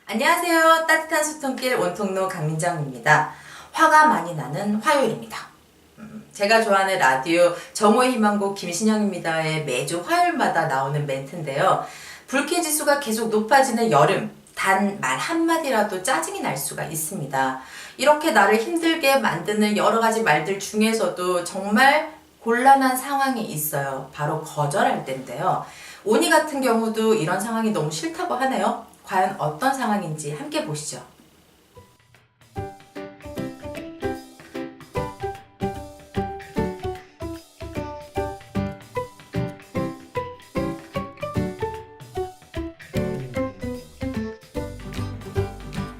안녕하세요. 따뜻한 소통길 원통로 강민정입니다. 화가 많이 나는 화요일입니다. 제가 좋아하는 라디오 정오의 희망곡 김신영입니다의 매주 화요일마다 나오는 멘트인데요. 불쾌지수가 계속 높아지는 여름, 단 말 한마디라도 짜증이 날 수가 있습니다. 이렇게 나를 힘들게 만드는 여러 가지 말들 중에서도 정말 곤란한 상황이 있어요. 바로 거절할 때인데요. 오니 같은 경우도 이런 상황이 너무 싫다고 하네요. 과연 어떤 상황인지 함께 보시죠.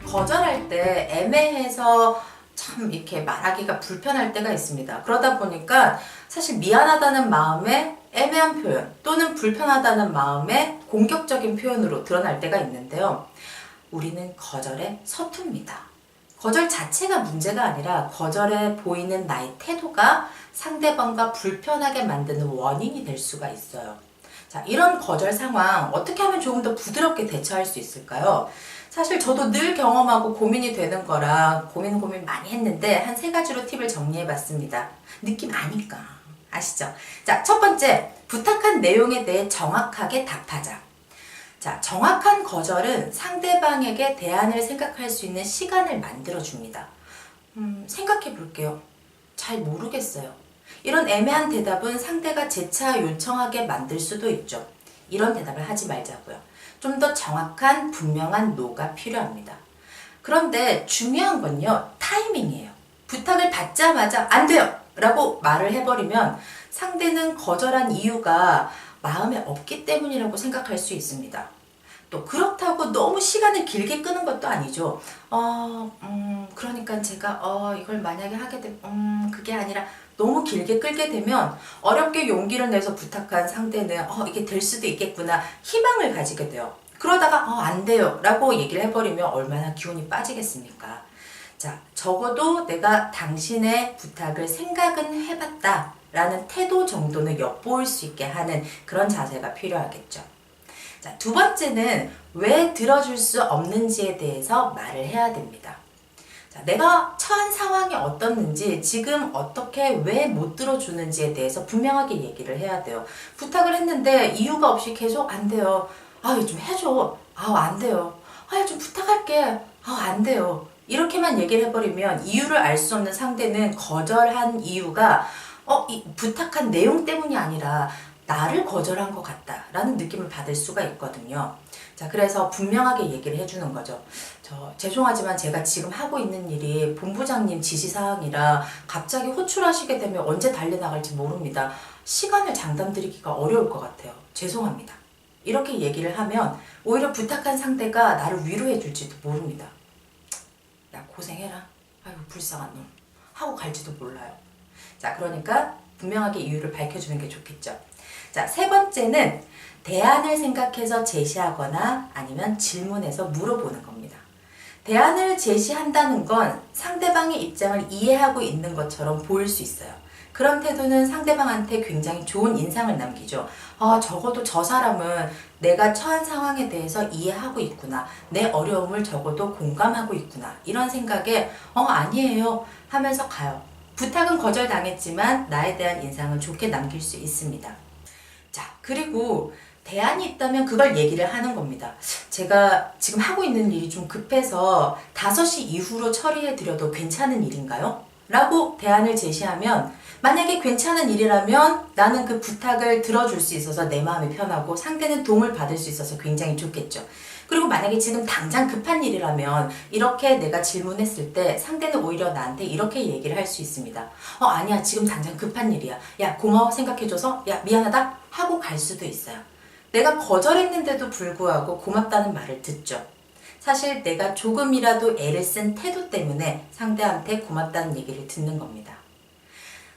거절할 때 애매해서 참 이렇게 말하기가 불편할 때가 있습니다. 그러다 보니까 사실 미안하다는 마음에 애매한 표현 또는 불편하다는 마음에 공격적인 표현으로 드러날 때가 있는데요. 우리는 거절에 서툽니다. 거절 자체가 문제가 아니라 거절에 보이는 나의 태도가 상대방과 불편하게 만드는 원인이 될 수가 있어요. 자, 이런 거절 상황 어떻게 하면 조금 더 부드럽게 대처할 수 있을까요? 사실 저도 늘 경험하고 고민이 되는 거라 고민 많이 했는데 한 3가지로 팁을 정리해 봤습니다. 느낌 아니까 아시죠? 자, 첫 번째, 부탁한 내용에 대해 정확하게 답하자. 자, 정확한 거절은 상대방에게 대안을 생각할 수 있는 시간을 만들어 줍니다. 생각해 볼게요. 잘 모르겠어요. 이런 애매한 대답은 상대가 재차 요청하게 만들 수도 있죠. 이런 대답을 하지 말자고요. 좀 더 정확한 분명한 노가 필요합니다. 그런데 중요한 건요, 타이밍이에요. 부탁을 받자마자 안 돼요! 라고 말을 해버리면 상대는 거절한 이유가 마음에 없기 때문이라고 생각할 수 있습니다. 또 그렇다고 너무 시간을 길게 끄는 것도 아니죠. 그러니까 제가 이걸 만약에 하게 되면 그게 아니라 너무 길게 끌게 되면 어렵게 용기를 내서 부탁한 상대는 이게 될 수도 있겠구나 희망을 가지게 돼요. 그러다가 안 돼요 라고 얘기를 해버리면 얼마나 기운이 빠지겠습니까? 자, 적어도 내가 당신의 부탁을 생각은 해봤다 라는 태도 정도는 엿보일 수 있게 하는 그런 자세가 필요하겠죠. 자, 두 번째는 왜 들어줄 수 없는지에 대해서 말을 해야 됩니다. 자, 내가 처한 상황이 어떻는지, 지금 어떻게 왜 못 들어주는지에 대해서 분명하게 얘기를 해야 돼요. 부탁을 했는데 이유가 없이 계속 안 돼요. 좀 해줘. 안 돼요. 좀 부탁할게. 안 돼요. 이렇게만 얘기를 해버리면 이유를 알 수 없는 상대는 거절한 이유가 이 부탁한 내용 때문이 아니라 나를 거절한 것 같다라는 느낌을 받을 수가 있거든요. 자, 그래서 분명하게 얘기를 해주는 거죠. 죄송하지만 제가 지금 하고 있는 일이 본부장님 지시사항이라 갑자기 호출하시게 되면 언제 달려나갈지 모릅니다. 시간을 장담드리기가 어려울 것 같아요. 죄송합니다. 이렇게 얘기를 하면 오히려 부탁한 상대가 나를 위로해 줄지도 모릅니다. 야, 고생해라. 아유, 불쌍한 놈. 하고 갈지도 몰라요. 자, 그러니까 분명하게 이유를 밝혀주는 게 좋겠죠. 자, 세 번째는 대안을 생각해서 제시하거나 아니면 질문해서 물어보는 겁니다. 대안을 제시한다는 건 상대방의 입장을 이해하고 있는 것처럼 보일 수 있어요. 그런 태도는 상대방한테 굉장히 좋은 인상을 남기죠. 적어도 저 사람은 내가 처한 상황에 대해서 이해하고 있구나. 내 어려움을 적어도 공감하고 있구나. 이런 생각에 아니에요 하면서 가요. 부탁은 거절당했지만 나에 대한 인상은 좋게 남길 수 있습니다. 자, 그리고 대안이 있다면 그걸 얘기를 하는 겁니다. 제가 지금 하고 있는 일이 좀 급해서 5시 이후로 처리해 드려도 괜찮은 일인가요? 라고 대안을 제시하면 만약에 괜찮은 일이라면 나는 그 부탁을 들어줄 수 있어서 내 마음이 편하고 상대는 도움을 받을 수 있어서 굉장히 좋겠죠. 그리고 만약에 지금 당장 급한 일이라면 이렇게 내가 질문했을 때 상대는 오히려 나한테 이렇게 얘기를 할 수 있습니다. 아니야, 지금 당장 급한 일이야. 야, 고마워 생각해줘서 야, 미안하다 하고 갈 수도 있어요. 내가 거절했는데도 불구하고 고맙다는 말을 듣죠. 사실 내가 조금이라도 애를 쓴 태도 때문에 상대한테 고맙다는 얘기를 듣는 겁니다.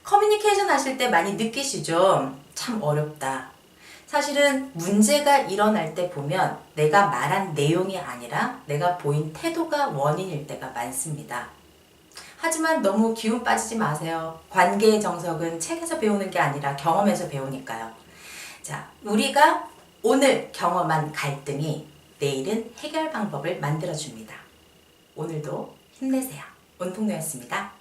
커뮤니케이션 하실 때 많이 느끼시죠? 참 어렵다. 사실은 문제가 일어날 때 보면 내가 말한 내용이 아니라 내가 보인 태도가 원인일 때가 많습니다. 하지만 너무 기운 빠지지 마세요. 관계의 정석은 책에서 배우는 게 아니라 경험에서 배우니까요. 자, 우리가 오늘 경험한 갈등이 내일은 해결 방법을 만들어줍니다. 오늘도 힘내세요. 온통노였습니다.